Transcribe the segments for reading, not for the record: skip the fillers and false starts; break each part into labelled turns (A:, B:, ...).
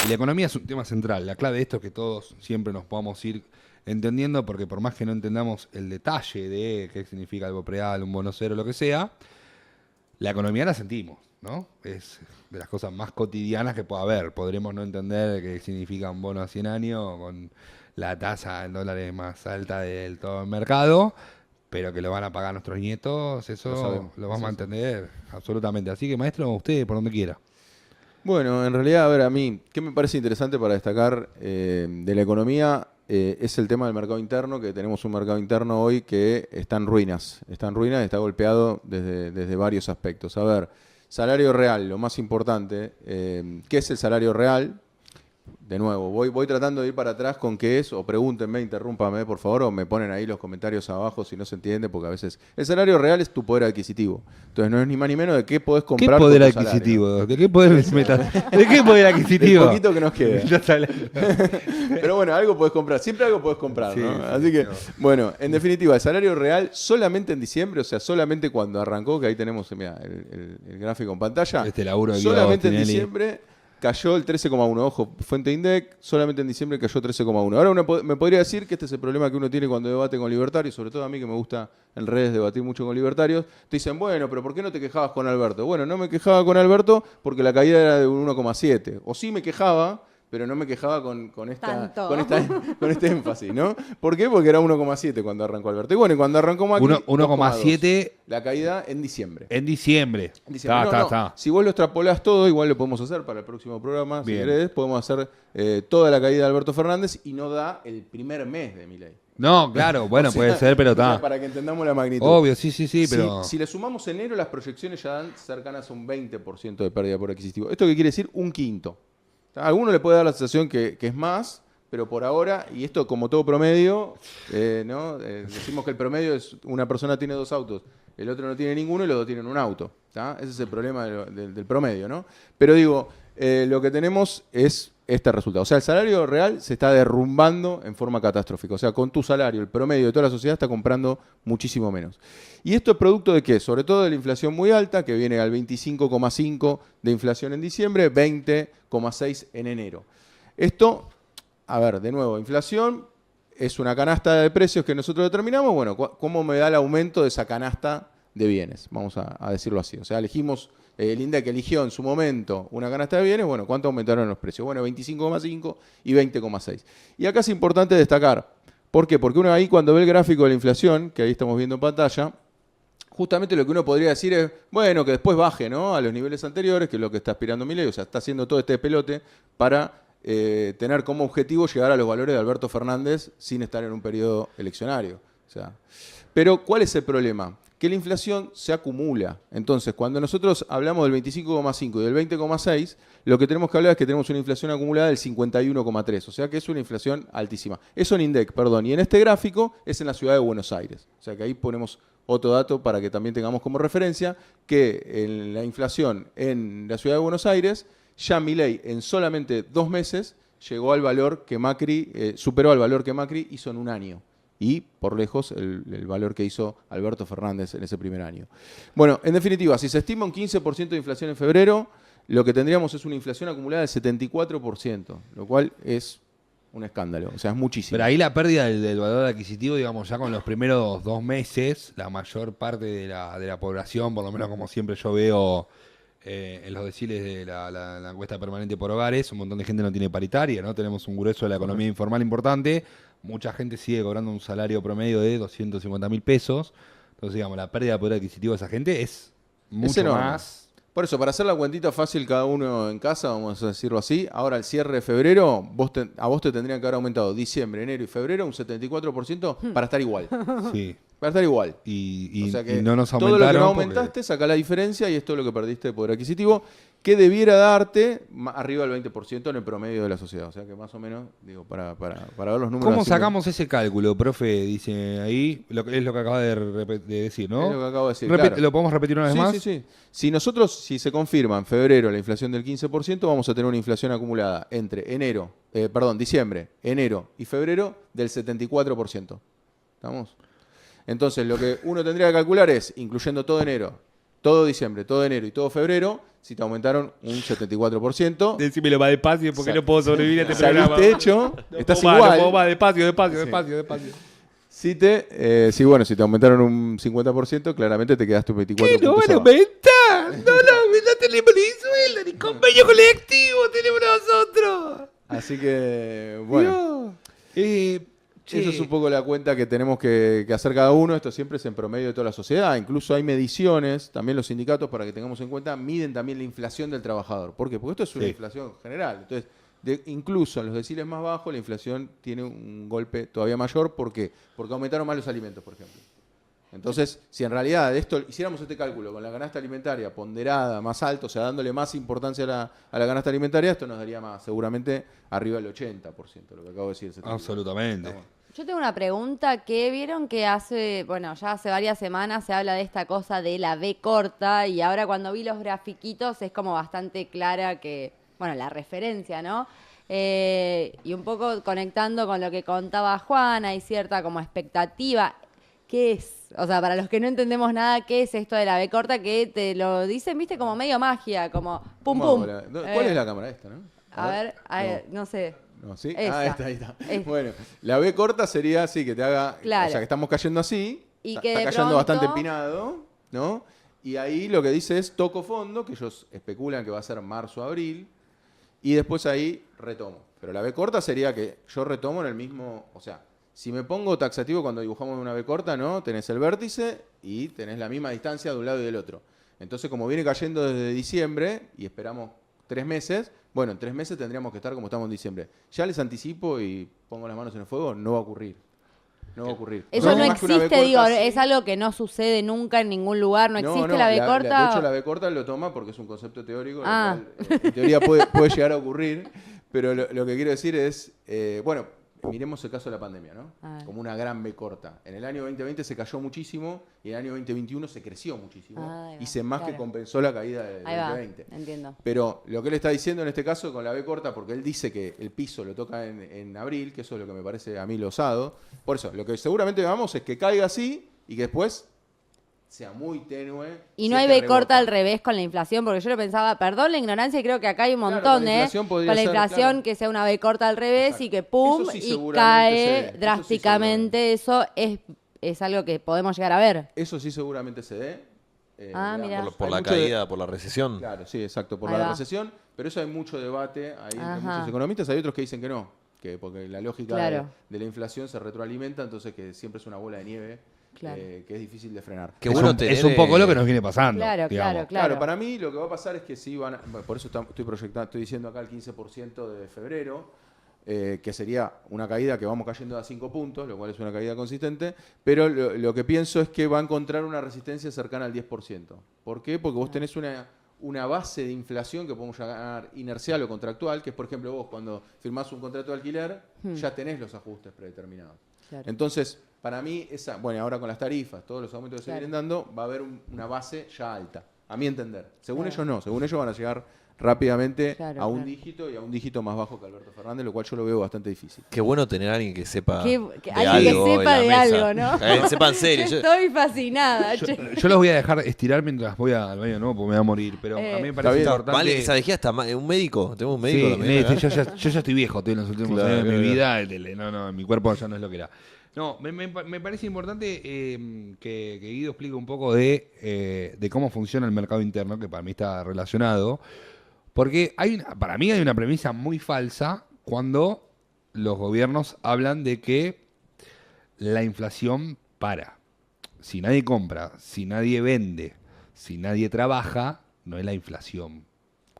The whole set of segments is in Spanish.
A: la economía es un tema central. La clave de esto es que todos siempre nos podamos ir entendiendo, porque por más que no entendamos el detalle de qué significa algo preal, un bono cero, lo que sea, la economía la sentimos, ¿no? Es de las cosas más cotidianas que puede haber. Podremos no entender qué significa un bono a 100 años con la tasa en dólares más alta del todo el mercado, pero que lo van a pagar nuestros nietos, eso lo vamos a entender absolutamente. Así que, maestro, usted por donde quiera.
B: Bueno, en realidad, a ver, a mí, ¿qué me parece interesante para destacar de la economía? Es el tema del mercado interno, que tenemos un mercado interno hoy que está en ruinas, está golpeado desde varios aspectos. A ver, salario real, lo más importante, ¿qué es el salario real? De nuevo, voy tratando de ir para atrás con qué es, o pregúntenme, interrúmpame, por favor, o me ponen ahí los comentarios abajo si no se entiende, porque a veces el salario real es tu poder adquisitivo. Entonces no es ni más ni menos de qué podés comprar.
A: ¿Qué poder
B: con tu
A: adquisitivo?
B: salario.
A: ¿De qué poder ¿De qué poder adquisitivo?
B: Del poquito que nos queda. Pero bueno, algo podés comprar, siempre algo podés comprar,
A: Sí,
B: ¿no?
A: sí,
B: Así que,
A: no.
B: bueno, en definitiva, el salario real solamente en diciembre, o sea, solamente cuando arrancó, que ahí tenemos, mirá, el gráfico en pantalla,
A: Este laburo de Guido
B: solamente en
A: Tinelli.
B: diciembre cayó el 13,1. Ojo, fuente INDEC, solamente en diciembre cayó 13,1. Ahora uno me podría decir que este es el problema que uno tiene cuando debate con libertarios, sobre todo a mí que me gusta en redes debatir mucho con libertarios. Te dicen, bueno, pero ¿por qué no te quejabas con Alberto? Bueno, no me quejaba con Alberto porque la caída era de un 1,7. O sí me quejaba, pero no me quejaba con este énfasis, ¿no? ¿Por qué? Porque era 1,7 cuando arrancó Alberto. Y bueno, y cuando arrancó Macri,
A: 1,7
B: la caída en diciembre.
A: en diciembre.
B: En diciembre.
A: Está.
B: Si vos lo extrapolás todo, igual lo podemos hacer para el próximo programa.
A: Bien.
B: Si querés, podemos hacer toda la caída de Alberto Fernández y no da el primer mes de Milei.
A: No, claro, bueno,
B: O sea,
A: puede ser, pero
B: o sea,
A: está.
B: para que entendamos la magnitud.
A: Obvio, sí, pero...
B: Si le sumamos enero, las proyecciones ya dan cercanas a un 20% de pérdida por adquisitivo. ¿Esto qué quiere decir? Un quinto. A alguno le puede dar la sensación que es más, pero por ahora, y esto como todo promedio, ¿no? Decimos que el promedio es una persona tiene 2 autos, el otro no tiene ninguno y los 2 tienen un auto. ¿Tá? Ese es el problema del promedio, ¿no? Pero digo, lo que tenemos es este resultado. O sea, el salario real se está derrumbando en forma catastrófica. O sea, con tu salario, el promedio de toda la sociedad está comprando muchísimo menos. ¿Y esto es producto de qué? Sobre todo de la inflación muy alta, que viene al 25,5 de inflación en diciembre, 20,6 en enero. Esto, a ver, de nuevo, inflación es una canasta de precios que nosotros determinamos. Bueno, ¿cómo me da el aumento de esa canasta de bienes? Vamos a decirlo así. O sea, elegimos... El INDEC eligió en su momento una canasta de bienes, bueno, ¿cuánto aumentaron los precios? Bueno, 25,5 y 20,6. Y acá es importante destacar, ¿por qué? Porque uno ahí cuando ve el gráfico de la inflación, que ahí estamos viendo en pantalla, justamente lo que uno podría decir es, bueno, que después baje, ¿no? A los niveles anteriores, que es lo que está aspirando Milei, o sea, está haciendo todo este pelote para tener como objetivo llegar a los valores de Alberto Fernández sin estar en un periodo eleccionario. O sea, pero, ¿cuál es el problema? Que la inflación se acumula. Entonces, cuando nosotros hablamos del 25,5 y del 20,6, lo que tenemos que hablar es que tenemos una inflación acumulada del 51,3, o sea que es una inflación altísima. Eso en INDEC, perdón, y en este gráfico es en la ciudad de Buenos Aires. O sea que ahí ponemos otro dato para que también tengamos como referencia que en la inflación en la ciudad de Buenos Aires, ya Milei en solamente 2 meses llegó al valor que Macri, superó al valor que Macri hizo en un año. Y, por lejos, el valor que hizo Alberto Fernández en ese primer año. Bueno, en definitiva, si se estima un 15% de inflación en febrero, lo que tendríamos es una inflación acumulada del 74%, lo cual es un escándalo, o sea, es muchísimo.
A: Pero ahí la pérdida del valor adquisitivo, digamos, ya con los primeros 2 meses, la mayor parte de la población, por lo menos como siempre yo veo en los deciles de la encuesta permanente por hogares, un montón de gente no tiene paritaria, ¿no? Tenemos un grueso de la economía informal importante. Mucha gente sigue cobrando un salario promedio de 250.000 pesos. Entonces, digamos, la pérdida de poder adquisitivo de esa gente es mucho más.
B: Por eso, para hacer la cuentita fácil cada uno en casa, vamos a decirlo así, ahora al cierre de febrero, a vos te tendrían que haber aumentado diciembre, enero y febrero un 74% para estar igual.
A: Sí.
B: Para estar igual.
A: Y,
B: o sea que
A: y no nos
B: todo
A: aumentaron.
B: lo que no aumentaste, saca la diferencia y esto es lo que perdiste de poder adquisitivo, que debiera darte arriba del 20% en el promedio de la sociedad. O sea que más o menos, digo, para ver los números.
A: ¿Cómo sacamos ese cálculo, profe? Dice ahí, es lo que acaba de decir, ¿no?
B: Es lo que acabo de decir, claro.
A: ¿Lo podemos repetir una vez más?
B: Sí. Si se confirma en febrero la inflación del 15%, vamos a tener una inflación acumulada entre diciembre, enero y febrero del 74%. ¿Estamos? Entonces, lo que uno tendría que calcular es, incluyendo todo enero, todo diciembre, todo enero y todo febrero, si te aumentaron un 74%.
A: Decímelo más despacio porque no puedo sobrevivir a este
B: Saliste
A: programa.
B: hecho, estás
A: No
B: igual.
A: puedo más, despacio.
B: Si te aumentaron un 50%, claramente te quedaste un 24%.
A: No van a aumentar. No tenemos ni sueldo, ni convenio colectivo tenemos nosotros.
B: Así que, bueno. Eso es un poco la cuenta que tenemos que hacer cada uno. Esto siempre es en promedio de toda la sociedad. Incluso hay mediciones, también los sindicatos, para que tengamos en cuenta, miden también la inflación del trabajador. ¿Por qué? Porque esto es una inflación general. Entonces, incluso en los deciles más bajos, la inflación tiene un golpe todavía mayor. ¿Por qué? Porque aumentaron más los alimentos, por ejemplo. Entonces, si en realidad hiciéramos este cálculo con la canasta alimentaria ponderada más alto, o sea, dándole más importancia a la canasta alimentaria, esto nos daría más, seguramente arriba del 80%, lo que acabo de decir.
A: Absolutamente.
C: Yo tengo una pregunta que vieron que ya hace varias semanas se habla de esta cosa de la B corta y ahora cuando vi los grafiquitos es como bastante clara la referencia, ¿no? Y un poco conectando con lo que contaba Juana, hay cierta como expectativa. ¿Qué es? O sea, para los que no entendemos nada, ¿qué es esto de la B corta? Que te lo dicen, viste, como medio magia, como pum pum.
B: ¿Cuál es la cámara esta, no?
C: A ver, no sé.
B: No, ¿sí?
C: Esa.
B: Ahí está. Bueno, la B corta sería así, que te haga...
C: Claro.
B: O sea, que estamos cayendo así,
C: Y
B: está
C: que de
B: cayendo
C: pronto...
B: bastante empinado, ¿no? Y ahí lo que dice es toco fondo, que ellos especulan que va a ser marzo, abril, y después ahí retomo. Pero la B corta sería que yo retomo en el mismo... O sea, si me pongo taxativo cuando dibujamos una B corta, ¿no? Tenés el vértice y tenés la misma distancia de un lado y del otro. Entonces, como viene cayendo desde diciembre y esperamos 3 meses... Bueno, en 3 meses tendríamos que estar como estamos en diciembre. Ya les anticipo y pongo las manos en el fuego, no va a ocurrir. No va a ocurrir.
C: Eso no
B: más que una B
C: existe,
B: corta,
C: es algo que no sucede nunca en ningún lugar, no existe la B corta.
B: De hecho, la B corta lo toma porque es un concepto teórico, lo cual, en teoría puede llegar a ocurrir, pero lo que quiero decir es, miremos el caso de la pandemia, ¿no? Como una gran B corta. En el año 2020 se cayó muchísimo y en el año 2021 se creció muchísimo. Hice más que compensó la caída del 2020.
C: Entiendo.
B: Pero lo que él está diciendo en este caso con la B corta, porque él dice que el piso lo toca en abril, que eso es lo que me parece a mí lo osado. Por eso, lo que seguramente vamos es que caiga así y que después sea muy tenue.
C: Y no hay B corta al revés con la inflación, porque yo lo pensaba, perdón la ignorancia, y creo que acá hay un montón, con la inflación que sea una B corta al revés. Exacto. Y que pum, y cae drásticamente. Eso es algo que podemos llegar a ver.
B: Eso sí seguramente se dé.
C: Mira.
D: Por la caída, por la recesión.
B: Claro, sí, exacto, por la recesión. Pero eso hay mucho debate, hay muchos economistas, hay otros que dicen que no, porque la lógica de la inflación se retroalimenta, entonces que siempre es una bola de nieve. Que es difícil de frenar.
A: Es un poco lo que nos viene pasando.
C: Claro.
B: Para mí lo que va a pasar es que sí van a, por eso estoy diciendo acá el 15% de febrero, que sería una caída que vamos cayendo a 5 puntos, lo cual es una caída consistente, pero lo que pienso es que va a encontrar una resistencia cercana al 10%. ¿Por qué? Porque vos tenés una base de inflación que podemos llamar inercial o contractual, que es, por ejemplo, vos cuando firmás un contrato de alquiler, ya tenés los ajustes predeterminados. Claro. Entonces, para mí, ahora con las tarifas, todos los aumentos que se vienen dando, va a haber una base ya alta, a mi entender. Según ellos no, según ellos van a llegar rápidamente a un dígito y a un dígito más bajo que Alberto Fernández, lo cual yo lo veo bastante difícil.
D: Qué bueno tener a alguien que sepa
C: alguien que sepa de algo, ¿no?
D: Que sepa en serio.
C: Yo estoy fascinada.
A: Yo los voy a dejar estirar mientras voy al baño, ¿no? Porque me voy a morir. Pero a mí me parece importante...
D: ¿Sabes qué? Hasta un médico. Tenemos un médico también.
A: Yo ya estoy viejo, estoy en los últimos años de mi vida. Mi cuerpo ya no es lo que era. No, me parece importante que Guido explique un poco de cómo funciona el mercado interno, que para mí está relacionado. Porque para mí hay una premisa muy falsa cuando los gobiernos hablan de que la inflación para. Si nadie compra, si nadie vende, si nadie trabaja, no es la inflación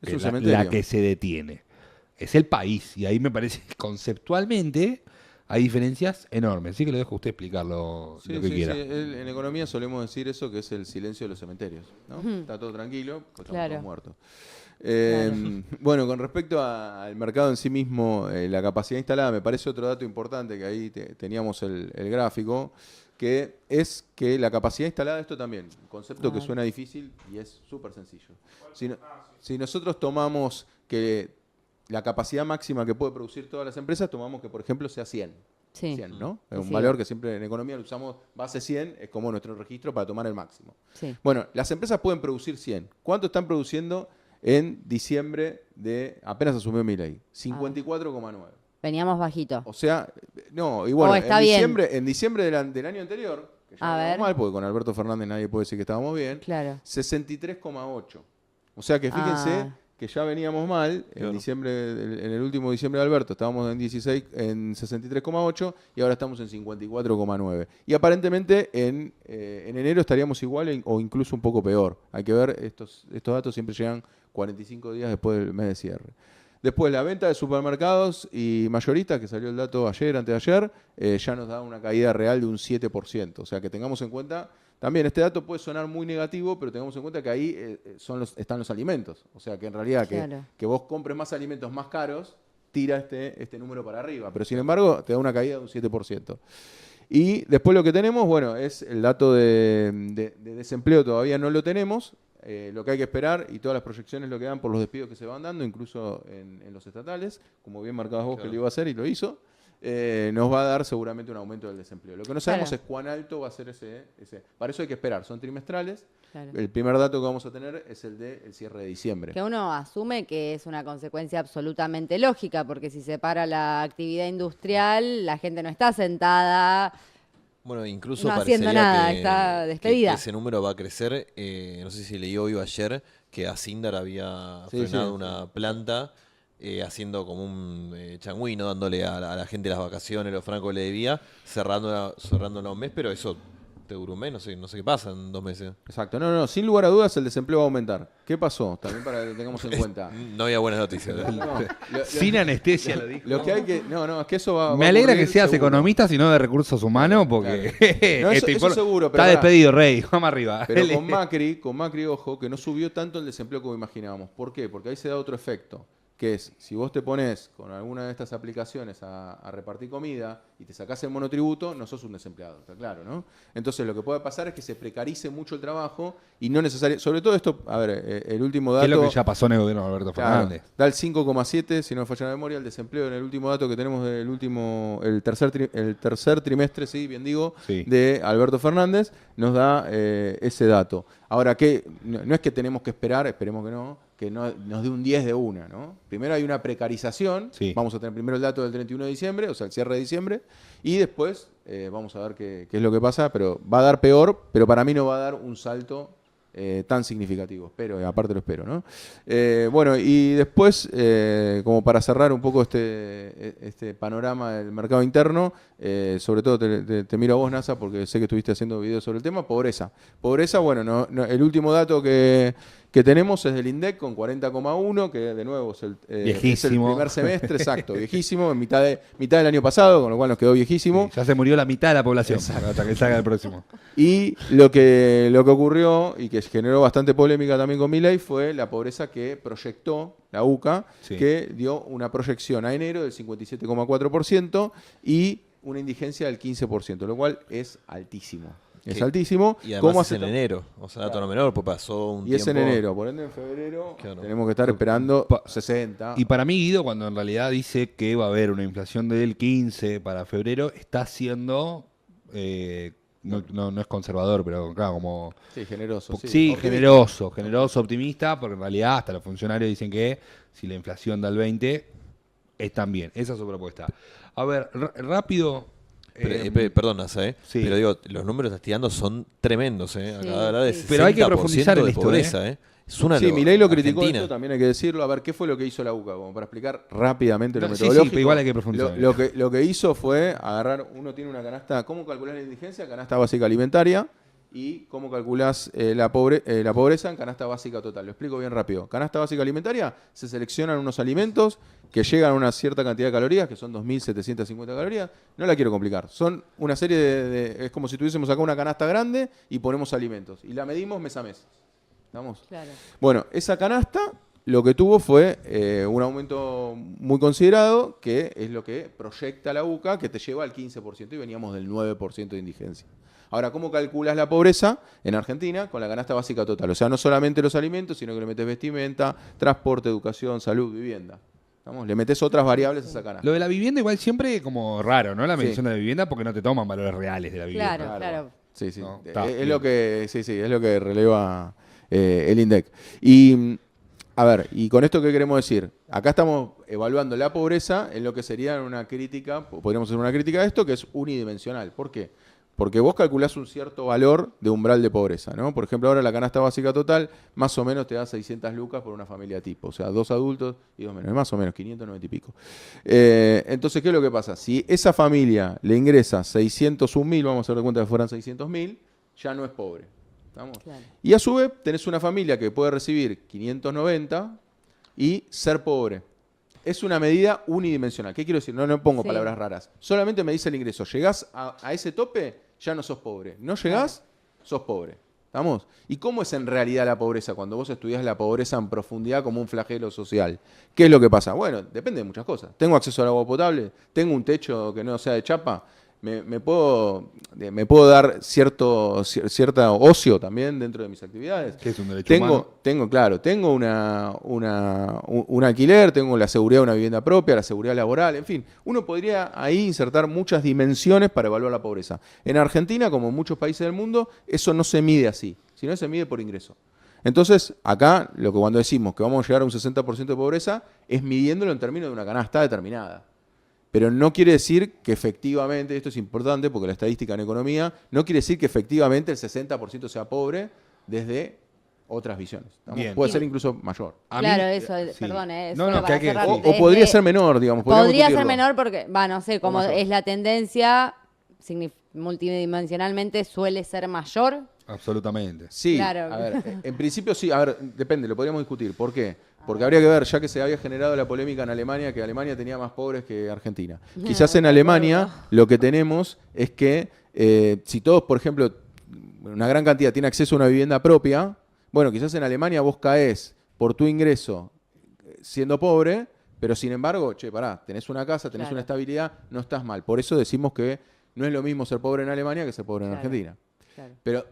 A: la que se detiene. Es el país. Y ahí me parece conceptualmente hay diferencias enormes. Así que lo dejo a usted explicarlo lo que quiera.
B: En economía solemos decir eso, que es el silencio de los cementerios, ¿no? Está todo tranquilo, pues estamos todos muertos. Bueno, con respecto al mercado en sí mismo, la capacidad instalada, me parece otro dato importante, que ahí teníamos el gráfico, que es que la capacidad instalada, esto también, un concepto que suena difícil y es súper sencillo. Si nosotros tomamos que la capacidad máxima que puede producir todas las empresas, tomamos que, por ejemplo, sea 100. Sí. 100, ¿no? Es un valor que siempre en economía lo usamos, base 100, es como nuestro registro para tomar el máximo. Sí. Bueno, las empresas pueden producir 100. ¿Cuánto están produciendo en diciembre apenas asumió Milei. 54,9.
C: Veníamos bajito.
B: O sea, no, y bueno,
C: está bien.
B: en diciembre del año anterior, que ya
C: A
B: no
C: ver.
B: mal, porque con Alberto Fernández nadie puede decir que estábamos bien,
C: Claro.
B: 63,8. O sea que fíjense que ya veníamos mal en diciembre, en el último diciembre de Alberto estábamos en 63,8 y ahora estamos en 54,9. Y aparentemente en enero estaríamos igual o incluso un poco peor. Hay que ver, estos datos siempre llegan 45 días después del mes de cierre. Después, la venta de supermercados y mayoristas, que salió el dato ayer, antes de ayer, ya nos da una caída real de un 7%. O sea, que tengamos en cuenta, también este dato puede sonar muy negativo, pero tengamos en cuenta que ahí están los alimentos. O sea, que en realidad
C: Claro.
B: que vos compres más alimentos más caros, tira este número para arriba. Pero sin embargo, te da una caída de un 7%. Y después lo que tenemos, bueno, es el dato de desempleo, todavía no lo tenemos. Lo que hay que esperar y todas las proyecciones lo que dan por los despidos que se van dando, incluso en los estatales, como bien marcabas vos que lo iba a hacer y lo hizo, nos va a dar seguramente un aumento del desempleo. Lo que no sabemos es cuán alto va a ser ese. Para eso hay que esperar, son trimestrales.
C: Claro.
B: El primer dato que vamos a tener es el del cierre de diciembre.
C: Que uno asume que es una consecuencia absolutamente lógica, porque si se para la actividad industrial, la gente no está sentada.
D: Bueno, incluso
C: No haciendo
D: parecería
C: nada,
D: que,
C: está despedida.
D: que ese número va a crecer. No sé si leí hoy o ayer que Asindar había
B: Sí,
D: frenado
B: sí.
D: una planta haciendo como un changüí, ¿no? Dándole a la gente las vacaciones, los francos que le debía, cerrándola un mes, pero eso te duró un mes, no sé qué pasa en 2 meses.
B: Exacto, no, sin lugar a dudas el desempleo va a aumentar. ¿Qué pasó? También para que lo tengamos en cuenta.
D: No había buenas noticias.
B: No,
A: Sin anestesia lo dijo.
B: lo que hay que. No, es que eso va.
A: Me
B: a
A: alegra
B: ocurrir
A: que seas
B: seguro.
A: economista y no de recursos humanos, porque
B: No, eso seguro, pero
A: está
B: pará.
A: despedido, Rey. Vamos arriba.
B: Pero con Macri, ojo, que no subió tanto el desempleo como imaginábamos. ¿Por qué? Porque ahí se da otro efecto, que es, si vos te pones con alguna de estas aplicaciones a repartir comida y te sacás el monotributo, no sos un desempleado, está claro, ¿no? Entonces lo que puede pasar es que se precarice mucho el trabajo y no necesariamente, sobre todo esto, a ver, el último dato...
A: ¿Qué es lo que ya pasó en el gobierno de Alberto Fernández?
B: Da el 5,7, si no me falla la memoria, el desempleo en el último dato que tenemos el tercer trimestre, sí, bien digo,
A: Sí.
B: de Alberto Fernández, nos da ese dato. Ahora, no es que tenemos que esperar, esperemos que no nos dé un 10 de una, ¿no? Primero hay una precarización,
A: Sí.
B: vamos a tener primero el dato del 31 de diciembre, o sea, el cierre de diciembre, y después vamos a ver qué es lo que pasa, pero va a dar peor, pero para mí no va a dar un salto tan significativo, pero aparte lo espero, ¿no? Bueno, y después, como para cerrar un poco este panorama del mercado interno, sobre todo te miro a vos, NASA, porque sé que estuviste haciendo videos sobre el tema, pobreza. Pobreza, bueno, el último dato que tenemos es del INDEC con 40,1, que de nuevo es el primer semestre, exacto, viejísimo, en mitad del año pasado, con lo cual nos quedó viejísimo.
A: Sí, ya se murió la mitad de la población hasta que salga el próximo.
B: Y lo que ocurrió y que generó bastante polémica también con Milei fue la pobreza que proyectó la UCA,
A: Sí.
B: que dio una proyección a enero del 57,4% y una indigencia del 15%, lo cual es altísimo. Es altísimo.
D: Y
B: ¿Cómo
D: además es en
B: hace
D: enero, o sea, dato no menor, pues pasó un
B: Y es en
D: tiempo-
B: enero, por ende en febrero
D: Claro.
B: tenemos que estar esperando 60.
A: Y para mí, Guido, cuando en realidad dice que va a haber una inflación del 15 para febrero, está siendo, no es conservador, pero claro, como...
B: Sí, generoso.
A: Sí,
B: Optimista.
A: generoso, optimista, porque en realidad hasta los funcionarios dicen que si la inflación da el 20, están bien. Esa es su propuesta. A ver, rápido...
D: Perdón, Asa,
A: sí.
D: pero digo, los números que estás tirando son tremendos, Acaba de hablar de
C: sí.
D: 60%
A: Pero hay que profundizar en
D: de
A: esto,
D: pobreza, Es una
B: Sí, Milei lo criticó
D: Argentina.
B: esto, también hay que decirlo. A ver, ¿qué fue lo que hizo la UCA? Como para explicar rápidamente lo
A: No, sí,
B: metodológico.
A: pero igual hay que profundizar.
B: Lo que hizo fue agarrar, uno tiene una canasta, ¿cómo calculás la indigencia? Canasta básica alimentaria. ¿Y cómo calculás la pobreza en canasta básica total? Lo explico bien rápido. Canasta básica alimentaria, se seleccionan unos alimentos que llegan a una cierta cantidad de calorías, que son 2.750 calorías. No la quiero complicar. Son una serie es como si tuviésemos acá una canasta grande y ponemos alimentos. Y la medimos mes a mes. ¿Estamos?
C: Claro.
B: Bueno, esa canasta lo que tuvo fue un aumento muy considerado, que es lo que proyecta la UCA, que te lleva al 15%, y veníamos del 9% de indigencia. Ahora, ¿cómo calculas la pobreza en Argentina? Con la canasta básica total. O sea, no solamente los alimentos, sino que le metes vestimenta, transporte, educación, salud, vivienda. ¿Estamos? Le metes otras variables a esa canasta.
A: Lo de la vivienda igual siempre como raro, ¿no? La
B: Sí.
A: medición de la vivienda porque no te toman valores reales de la vivienda.
C: Claro.
B: Sí, sí.
A: No,
B: Es
A: está bien.
B: lo que releva el INDEC. Y A ver, y con esto, ¿qué queremos decir? Acá estamos evaluando la pobreza en lo que sería una crítica, podríamos hacer una crítica a esto, que es unidimensional. ¿Por qué? Porque vos calculás un cierto valor de umbral de pobreza, ¿no? Por ejemplo, ahora la canasta básica total más o menos te da 600 lucas por una familia tipo. O sea, 2 adultos y 2 menores. Más o menos, 590 y pico. Entonces, ¿qué es lo que pasa? Si esa familia le ingresa 601.000, vamos a dar cuenta que fueran 600.000, ya no es pobre. ¿Estamos?
C: Claro.
B: Y a su vez, tenés una familia que puede recibir 590 y ser pobre. Es una medida unidimensional. ¿Qué quiero decir? No pongo
C: Sí.
B: palabras raras. Solamente me dice el ingreso. Llegás a ese tope, ya no sos pobre. No llegás, sos pobre. ¿Estamos? ¿Y cómo es en realidad la pobreza? Cuando vos estudiás la pobreza en profundidad como un flagelo social. ¿Qué es lo que pasa? Bueno, depende de muchas cosas. ¿Tengo acceso al agua potable? ¿Tengo un techo que no sea de chapa? ¿Me puedo dar cierta ocio también dentro de mis actividades?
A: Que es un derecho humano.
B: Tengo un alquiler, tengo la seguridad de una vivienda propia, la seguridad laboral, en fin. Uno podría ahí insertar muchas dimensiones para evaluar la pobreza. En Argentina, como en muchos países del mundo, eso no se mide así, sino se mide por ingreso. Entonces, acá, lo que cuando decimos que vamos a llegar a un 60% de pobreza, es midiéndolo en términos de una canasta determinada. Pero no quiere decir que efectivamente, esto es importante porque la estadística en economía, no quiere decir que efectivamente el 60% sea pobre desde otras visiones.
A: Bien.
B: Puede ser incluso mayor.
A: A
C: Claro,
A: mí,
C: eso,
A: sí.
C: perdón, eso
A: No,
C: era
A: que
C: para
A: hay que
C: cerrar.
A: decir.
B: O podría ser menor, digamos.
C: Podría ser
B: discutirlo.
C: menor porque, no sé, como
B: mayor.
C: es la tendencia, multidimensionalmente suele ser mayor.
A: Absolutamente.
B: Sí,
C: Claro.
B: a ver, en principio sí, a ver, depende, lo podríamos discutir. ¿Por qué? Porque habría que ver, ya que se había generado la polémica en Alemania, que Alemania tenía más pobres que Argentina. Quizás en
C: de
B: Alemania
C: acuerdo.
B: lo que tenemos es que si todos, por ejemplo, una gran cantidad tiene acceso a una vivienda propia, bueno, quizás en Alemania vos caes por tu ingreso siendo pobre, pero sin embargo, pará, tenés una casa, tenés
C: Claro.
B: una estabilidad, no estás mal. Por eso decimos que no es lo mismo ser pobre en Alemania que ser pobre en
C: Claro.
B: Argentina.
C: Claro.
B: Pero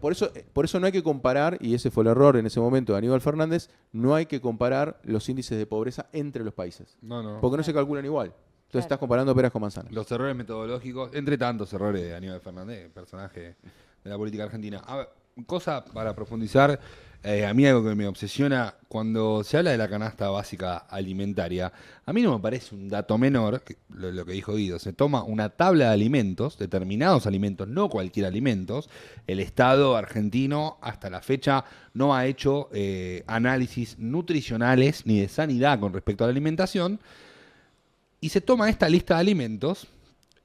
B: por eso no hay que comparar, y ese fue el error en ese momento de Aníbal Fernández, no hay que comparar los índices de pobreza entre los países.
A: No.
B: Porque no se calculan igual. Entonces
C: Claro.
B: estás comparando peras con manzanas.
A: Los errores metodológicos, entre tantos errores de Aníbal Fernández, personaje de la política argentina. A ver, cosa para profundizar, a mí algo que me obsesiona cuando se habla de la canasta básica alimentaria, a mí no me parece un dato menor, lo que dijo Guido, se toma una tabla de alimentos, determinados alimentos, no cualquier alimentos, el Estado argentino hasta la fecha no ha hecho análisis nutricionales ni de sanidad con respecto a la alimentación, y se toma esta lista de alimentos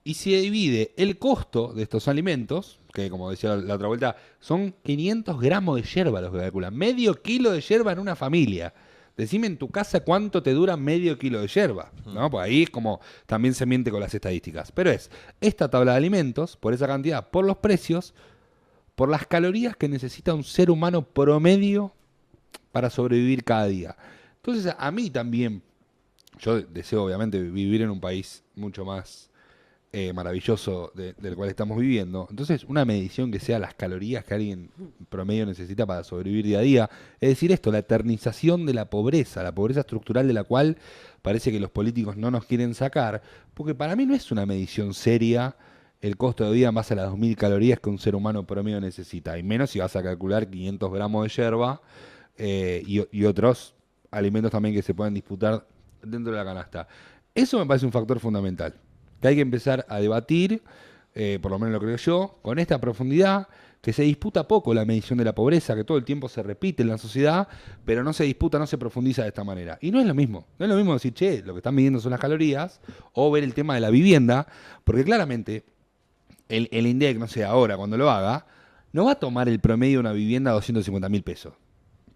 A: y se divide el costo de estos alimentos, que como decía la otra vuelta, son 500 gramos de yerba los que calculan. Medio kilo de yerba en una familia. Decime en tu casa cuánto te dura medio kilo de yerba, ¿no? Pues ahí es como también se miente con las estadísticas. Pero es esta tabla de alimentos, por esa cantidad, por los precios, por las calorías que necesita un ser humano promedio para sobrevivir cada día. Entonces a mí también, yo deseo obviamente vivir en un país mucho más maravilloso del cual estamos viviendo. Entonces, una medición que sea las calorías que alguien promedio necesita para sobrevivir día a día. Es decir, esto, la eternización de la pobreza estructural de la cual parece que los políticos no nos quieren sacar, porque para mí no es una medición seria el costo de vida en base a las 2.000 calorías que un ser humano promedio necesita, y menos si vas a calcular 500 gramos de yerba y otros alimentos también que se pueden disputar dentro de la canasta. Eso me parece un factor fundamental, que hay que empezar a debatir, por lo menos lo creo yo, con esta profundidad, que se disputa poco la medición de la pobreza, que todo el tiempo se repite en la sociedad, pero no se disputa, no se profundiza de esta manera. Y no es lo mismo. No es lo mismo decir, che, lo que están midiendo son las calorías, o ver el tema de la vivienda, porque claramente el INDEC, no sé, ahora cuando lo haga, no va a tomar el promedio de una vivienda a 250.000 pesos.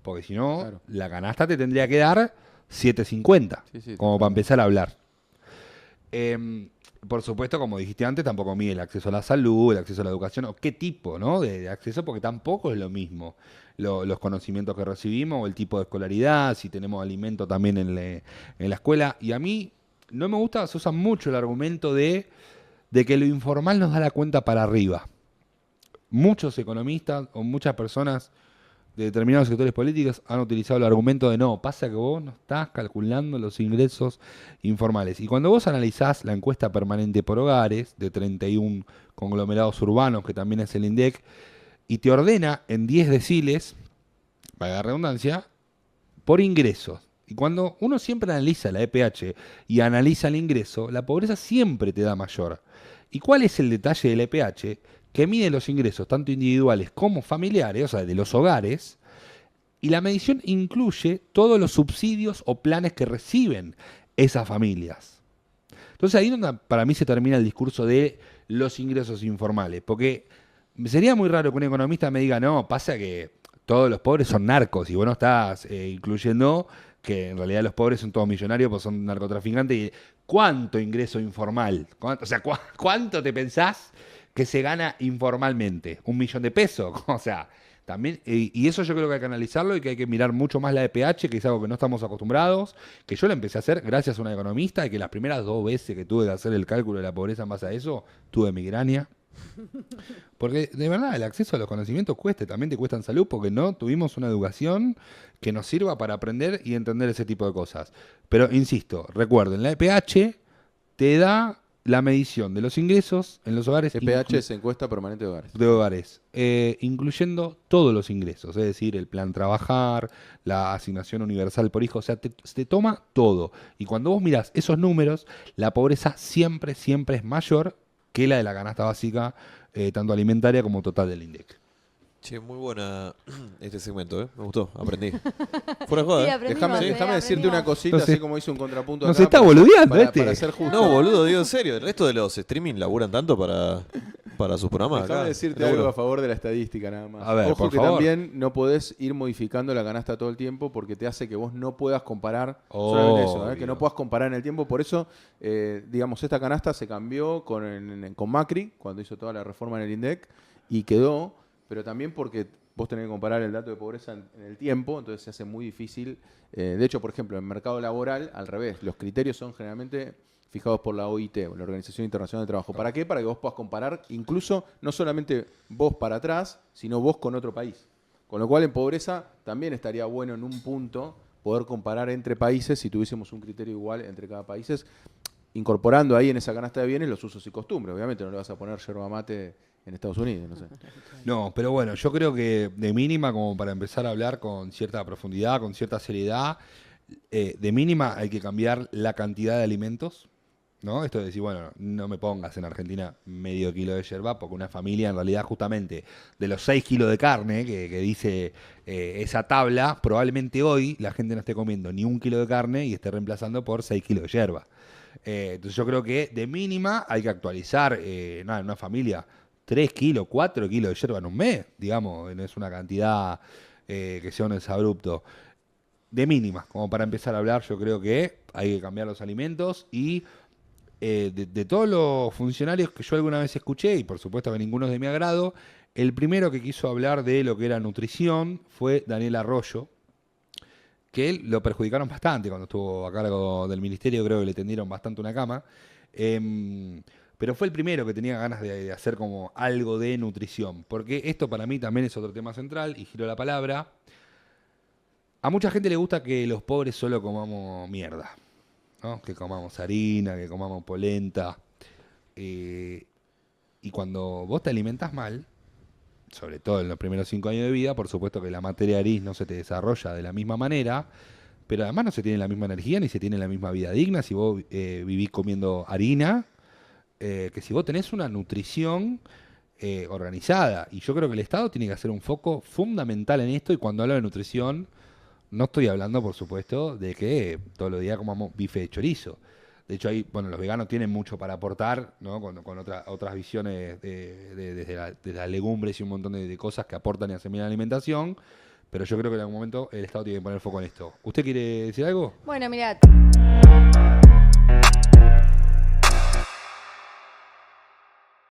A: Porque si no,
B: Claro.
A: la canasta te tendría que dar 750,
B: Sí,
A: como para empezar a hablar. Por supuesto, como dijiste antes, tampoco mide el acceso a la salud, el acceso a la educación, o qué tipo, ¿no?, de acceso, porque tampoco es lo mismo los conocimientos que recibimos, o el tipo de escolaridad, si tenemos alimento también en la escuela. Y a mí no me gusta, se usa mucho el argumento de que lo informal nos da la cuenta para arriba. Muchos economistas o muchas personas de determinados sectores políticos han utilizado el argumento de no, pasa que vos no estás calculando los ingresos informales. Y cuando vos analizás la encuesta permanente por hogares de 31 conglomerados urbanos, que también es el INDEC, y te ordena en 10 deciles, para la redundancia, por ingresos, Y cuando uno siempre analiza la EPH y analiza el ingreso, la pobreza siempre te da mayor. ¿Y cuál es el detalle del EPH? Que mide los ingresos tanto individuales como familiares, o sea, de los hogares, y la medición incluye todos los subsidios o planes que reciben esas familias. Entonces ahí es donde para mí se termina el discurso de los ingresos informales, porque sería muy raro que un economista me diga, no, pasa que todos los pobres son narcos, y vos no estás incluyendo que en realidad los pobres son todos millonarios, pues son narcotraficantes. Y ¿cuánto ingreso informal? O sea, ¿cuánto te pensás que se gana informalmente? ¿1 millón de pesos? O sea, también, y eso yo creo que hay que analizarlo y que hay que mirar mucho más la EPH, que es algo que no estamos acostumbrados, que yo lo empecé a hacer gracias a una economista, y que las primeras 2 veces que tuve que hacer el cálculo de la pobreza en base a eso, tuve migraña. Porque de verdad el acceso a los conocimientos cuesta, también te cuesta en salud, porque no tuvimos una educación que nos sirva para aprender y entender ese tipo de cosas. Pero insisto, recuerden, la EPH te da la medición de los ingresos en los hogares.
B: EPH es encuesta permanente de hogares.
A: De hogares, incluyendo todos los ingresos, es decir, el plan trabajar, la asignación universal por hijo, o sea, te toma todo. Y cuando vos mirás esos números, la pobreza siempre es mayor que la de la canasta básica, tanto alimentaria como total del INDEC.
D: Che, muy buena este segmento, ¿eh? Me gustó, aprendí. Fuera de joda,
C: Sí,
D: ¿eh?
C: aprendimos,
B: Déjame decirte una cosita,
A: Entonces,
B: así como hice un contrapunto
A: nos
B: acá,
A: está
B: para-
A: boludeando
B: para,
A: este.
B: para ser justo.
D: No, boludo, digo en serio. El resto de los streaming laburan tanto para sus programas
B: Déjame
D: acá.
B: decirte
D: Laburo.
B: algo a favor de la estadística nada más.
A: A ver,
B: Ojo
A: por
B: que
A: favor.
B: también no podés ir modificando la canasta todo el tiempo porque te hace que vos no puedas comparar solamente eso,
A: Obvio.
B: que no puedas comparar en el tiempo. Por eso, digamos, esta canasta se cambió con Macri cuando hizo toda la reforma en el INDEC y quedó, pero también porque vos tenés que comparar el dato de pobreza en el tiempo, entonces se hace muy difícil. De hecho, por ejemplo, en mercado laboral, al revés, los criterios son generalmente fijados por la OIT, o la Organización Internacional del Trabajo. ¿Para qué? Para que vos puedas comparar incluso no solamente vos para atrás, sino vos con otro país. Con lo cual en pobreza también estaría bueno en un punto poder comparar entre países si tuviésemos un criterio igual entre cada país, incorporando ahí en esa canasta de bienes los usos y costumbres. Obviamente no le vas a poner yerba mate en Estados Unidos, no sé.
A: No, pero bueno, yo creo que de mínima, como para empezar a hablar con cierta profundidad, con cierta seriedad, de mínima hay que cambiar la cantidad de alimentos, ¿no? Esto de decir, bueno, no me pongas en Argentina medio kilo de yerba, porque una familia en realidad justamente de los 6 kilos de carne que dice esa tabla, probablemente hoy la gente no esté comiendo ni 1 kilo de carne y esté reemplazando por 6 kilos de yerba. Entonces yo creo que de mínima hay que actualizar, nada, en una familia 3 kilos, 4 kilos de yerba en un mes, digamos, no es una cantidad que sea un desabrupto. De mínima, como para empezar a hablar, yo creo que hay que cambiar los alimentos y de todos los funcionarios que yo alguna vez escuché, y por supuesto que ninguno es de mi agrado, el primero que quiso hablar de lo que era nutrición fue Daniel Arroyo, que él lo perjudicaron bastante cuando estuvo a cargo del ministerio, creo que le tendieron bastante una cama. Pero fue el primero que tenía ganas de hacer como algo de nutrición, porque esto para mí también es otro tema central, y giro la palabra. A mucha gente le gusta que los pobres solo comamos mierda, ¿no? Que comamos harina, que comamos polenta. Y cuando vos te alimentás mal, sobre todo en los primeros 5 años de vida, por supuesto que la materia gris no se te desarrolla de la misma manera, pero además no se tiene la misma energía ni se tiene la misma vida digna si vos vivís comiendo harina, que si vos tenés una nutrición organizada. Y yo creo que el Estado tiene que hacer un foco fundamental en esto, y cuando hablo de nutrición no estoy hablando, por supuesto, de que todos los días comamos bife de chorizo. De hecho, ahí, bueno, los veganos tienen mucho para aportar, ¿no? Con otras visiones de las legumbres y un montón de cosas que aportan y hacen bien la alimentación. Pero yo creo que en algún momento el Estado tiene que poner foco en esto. ¿Usted quiere decir algo?
C: Bueno, mira,